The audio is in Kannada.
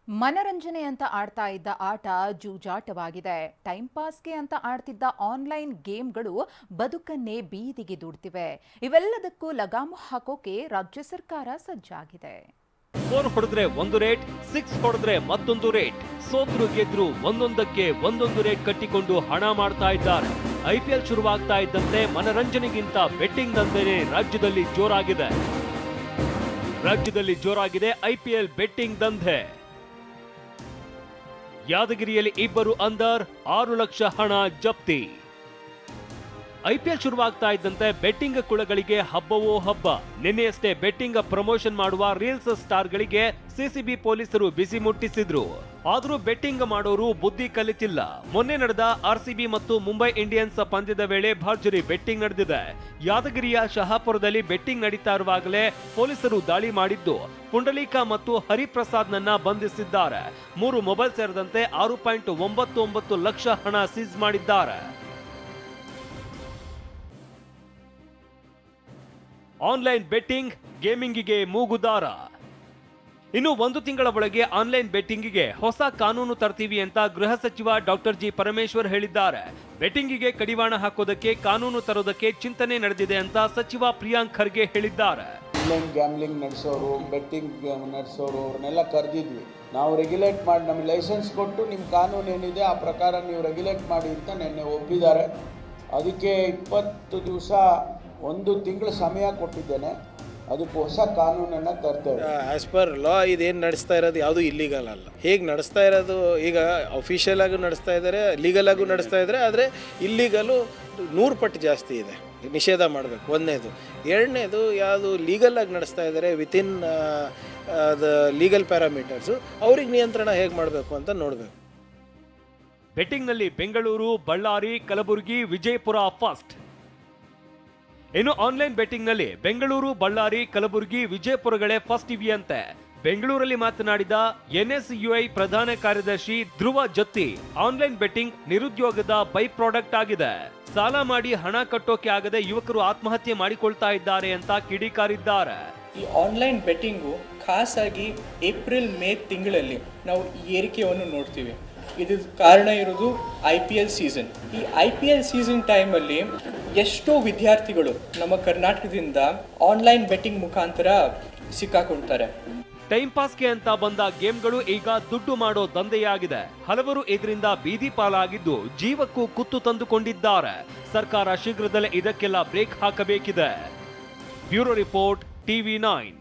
ಮನರಂಜನೆ ಅಂತ ಆಡ್ತಾ ಇದ್ದ ಆಟ ಜೂಜಾಟವಾಗಿದೆ. ಟೈಮ್ ಪಾಸ್ಗೆ ಅಂತ ಆಡ್ತಿದ್ದ ಆನ್ಲೈನ್ ಗೇಮ್ಗಳು ಬದುಕನ್ನೇ ಬೀದಿಗೆ ದೂಡ್ತಿವೆ. ಇವೆಲ್ಲದಕ್ಕೂ ಲಗಾಮು ಹಾಕೋಕೆ ರಾಜ್ಯ ಸರ್ಕಾರ ಸಜ್ಜಾಗಿದೆ. 4 ಹೊಡೆದ್ರೆ ಒಂದು ರೇಟ್, 6 ಹೊಡೆದ್ರೆ ಮತ್ತೊಂದು ರೇಟ್, ಸೋತ್ರು ಗೆದ್ರು ಒಂದೊಂದಕ್ಕೆ ಒಂದೊಂದು ರೇಟ್ ಕಟ್ಟಿಕೊಂಡು ಹಣ ಮಾಡ್ತಾ ಇದ್ದಾರೆ. IPL ಶುರುವಾಗ್ತಾ ಇದ್ದಂತೆ ಮನರಂಜನೆಗಿಂತ ಬೆಟ್ಟಿಂಗ್ ದಂಧೆನೇ ರಾಜ್ಯದಲ್ಲಿ ಜೋರಾಗಿದೆ IPL ಬೆಟ್ಟಿಂಗ್ ದಂಧೆ. ಯಾದಗಿರಿಯಲ್ಲಿ ಇಬ್ಬರು ಅಂದರ್ 6 ಲಕ್ಷ ಹಣ ಜಪ್ತಿ. IPL ಶುರುವಾಗ್ತಾ ಇದ್ದಂತೆ ಬೆಟ್ಟಿಂಗ್ ಕುಳಗಳಿಗೆ ಹಬ್ಬವೋ ಹಬ್ಬ. ನಿನ್ನೆಯಷ್ಟೇ ಬೆಟ್ಟಿಂಗ್ ಪ್ರಮೋಷನ್ ಮಾಡುವ ರೀಲ್ಸ್ ಸ್ಟಾರ್ಗಳಿಗೆ ಸಿಸಿಬಿ ಪೊಲೀಸರು ಬಿಸಿ ಮುಟ್ಟಿಸಿದ್ರು. ಆದರೂ ಬೆಟ್ಟಿಂಗ್ ಮಾಡೋರು ಬುದ್ಧಿ ಕಲಿತಿಲ್ಲ. ಮೊನ್ನೆ ನಡೆದ RCB ಮತ್ತು ಮುಂಬೈ ಇಂಡಿಯನ್ಸ್ ಪಂದ್ಯದ ವೇಳೆ ಭರ್ಜರಿ ಬೆಟ್ಟಿಂಗ್ ನಡೆದಿದೆ. ಯಾದಗಿರಿಯ ಶಹಾಪುರದಲ್ಲಿ ಬೆಟ್ಟಿಂಗ್ ನಡೀತಾ ಇರುವಾಗಲೇ ಪೊಲೀಸರು ದಾಳಿ ಮಾಡಿದ್ದು ಪುಂಡಲೀಕ ಮತ್ತು ಹರಿಪ್ರಸಾದ್ನನ್ನ ಬಂಧಿಸಿದ್ದಾರೆ. 3 ಮೊಬೈಲ್ ಸೇರಿದಂತೆ 6.99 ಲಕ್ಷ ಹಣ ಸೀಸ್ ಮಾಡಿದ್ದಾರೆ. ಆನ್ಲೈನ್ ಬೆಟ್ಟಿಂಗ್ ಗೇಮಿಂಗಿಗೆ ಮೂಗುದಾರ. ಇನ್ನು 1 ತಿಂಗಳ ಒಳಗೆ ಆನ್ಲೈನ್ ಬೆಟ್ಟಿಂಗಿಗೆ ಹೊಸ ಕಾನೂನು ತರ್ತೀವಿ ಅಂತ ಗೃಹ ಸಚಿವ ಡಾಕ್ಟರ್ ಜಿ ಪರಮೇಶ್ವರ್ ಹೇಳಿದ್ದಾರೆ. ಬೆಟ್ಟಿಂಗಿಗೆ ಕಡಿವಾಣ ಹಾಕೋದಕ್ಕೆ ಕಾನೂನು ತರೋದಕ್ಕೆ ಚಿಂತನೆ ನಡೆದಿದೆ ಅಂತ ಸಚಿವ ಪ್ರಿಯಾಂಕ್ ಖರ್ಗೆ ಹೇಳಿದ್ದಾರೆ. ಆನ್ಲೈನ್ ಗ್ಯಾಮ್ಲಿಂಗ್ ನಡೆಸೋರು, ಬೆಟ್ಟಿಂಗ್ ನಡೆಸೋರು ಅವ್ರನ್ನೆಲ್ಲ ಕರೆದಿದ್ವಿ. ನಾವು ರೆಗ್ಯುಲೇಟ್ ಮಾಡಿ ನಮಗೆ ಲೈಸೆನ್ಸ್ ಕೊಟ್ಟು ನಿಮ್ಮ ಕಾನೂನು ಏನಿದೆ ಆ ಪ್ರಕಾರ ನೀವು ರೆಗ್ಯುಲೇಟ್ ಮಾಡಿ ಅಂತ ನಿನ್ನೆ ಒಪ್ಪಿದ್ದಾರೆ. ಅದಕ್ಕೆ 20 ದಿವಸ 1 ತಿಂಗಳು ಸಮಯ ಕೊಟ್ಟಿದ್ದೇನೆ. ಅದಕ್ಕೆ ಹೊಸ ಕಾನೂನನ್ನು ತರ್ತೇವೆ. ಆಸ್ ಪರ್ ಲಾ ಇದೇನು ನಡೆಸ್ತಾ ಇರೋದು ಯಾವುದು ಇಲ್ಲಿಗಲ್ ಅಲ್ಲ. ಹೇಗೆ ನಡೆಸ್ತಾ ಇರೋದು ಈಗ ಅಫಿಷಿಯಲ್ ಆಗೂ ನಡೆಸ್ತಾ ಇದ್ದಾರೆ, ಲೀಗಲ್ ಆಗೂ ನಡೆಸ್ತಾ ಇದ್ದಾರೆ. ಆದರೆ ಇಲ್ಲಿಗಲು 100 ಪಟ್ಟು ಜಾಸ್ತಿ ಇದೆ. ನಿಷೇಧ ಮಾಡಬೇಕು. 1ನೇದು. 2ನೇದು ಯಾವುದು ಲೀಗಲ್ ಆಗಿ ನಡೆಸ್ತಾ ಇದ್ದಾರೆ ವಿತಿನ್ ದ ಲೀಗಲ್ ಪ್ಯಾರಾಮೀಟರ್ಸು, ಅವ್ರಿಗೆ ನಿಯಂತ್ರಣ ಹೇಗೆ ಮಾಡಬೇಕು ಅಂತ ನೋಡಬೇಕು. ಬೆಟ್ಟಿಂಗ್ನಲ್ಲಿ ಬೆಂಗಳೂರು, ಬಳ್ಳಾರಿ, ಕಲಬುರಗಿ, ವಿಜಯಪುರ ಫಸ್ಟ್. ಇನ್ನು ಆನ್ಲೈನ್ ಬೆಟ್ಟಿಂಗ್ನಲ್ಲಿ ಬೆಂಗಳೂರು, ಬಳ್ಳಾರಿ, ಕಲಬುರಗಿ, ವಿಜಯಪುರಗಳೇ ಫಸ್ಟ್ ಇವೆಯಂತೆ. ಬೆಂಗಳೂರಲ್ಲಿ ಮಾತನಾಡಿದ NSUI ಪ್ರಧಾನ ಕಾರ್ಯದರ್ಶಿ ಧ್ರುವ ಜತ್ತಿ, ಆನ್ಲೈನ್ ಬೆಟ್ಟಿಂಗ್ ನಿರುದ್ಯೋಗದ ಬೈ ಪ್ರಾಡಕ್ಟ್ ಆಗಿದೆ. ಸಾಲ ಮಾಡಿ ಹಣ ಕಟ್ಟೋಕೆ ಆಗದೆ ಯುವಕರು ಆತ್ಮಹತ್ಯೆ ಮಾಡಿಕೊಳ್ತಾ ಇದ್ದಾರೆ ಅಂತ ಕಿಡಿಕಾರಿದ್ದಾರೆ. ಈ ಆನ್ಲೈನ್ ಬೆಟ್ಟಿಂಗು ಖಾಸಾಗಿ ಏಪ್ರಿಲ್ ಮೇ ತಿಂಗಳಲ್ಲಿ ನಾವು ಏರಿಕೆಯನ್ನು ನೋಡ್ತೀವಿ. ಇದು ಕಾರಣ ಇರೋದು IPL ಸೀಸನ್. ಈ IPL ಸೀಸನ್ ಟೈಮಲ್ಲಿ ಎಷ್ಟೋ ವಿದ್ಯಾರ್ಥಿಗಳು ನಮ್ಮ ಕರ್ನಾಟಕದಿಂದ ಆನ್ಲೈನ್ ಬೆಟ್ಟಿಂಗ್ ಮುಖಾಂತರ ಸಿಕ್ಕಾಕೊಳ್ತಾರೆ. ಟೈಮ್ ಪಾಸ್ಗೆ ಅಂತ ಬಂದ ಗೇಮ್ಗಳು ಈಗ ದುಡ್ಡು ಮಾಡೋ ದಂಧೆಯಾಗಿದೆ. ಹಲವರು ಇದರಿಂದ ಬೀದಿ ಪಾಲಾಗಿದ್ದು ಜೀವಕ್ಕೂ ಕುತ್ತು ತಂದುಕೊಂಡಿದ್ದಾರೆ. ಸರ್ಕಾರ ಶೀಘ್ರದಲ್ಲೇ ಇದಕ್ಕೆಲ್ಲ ಬ್ರೇಕ್ ಹಾಕಬೇಕಿದೆ. Bureau report TV9.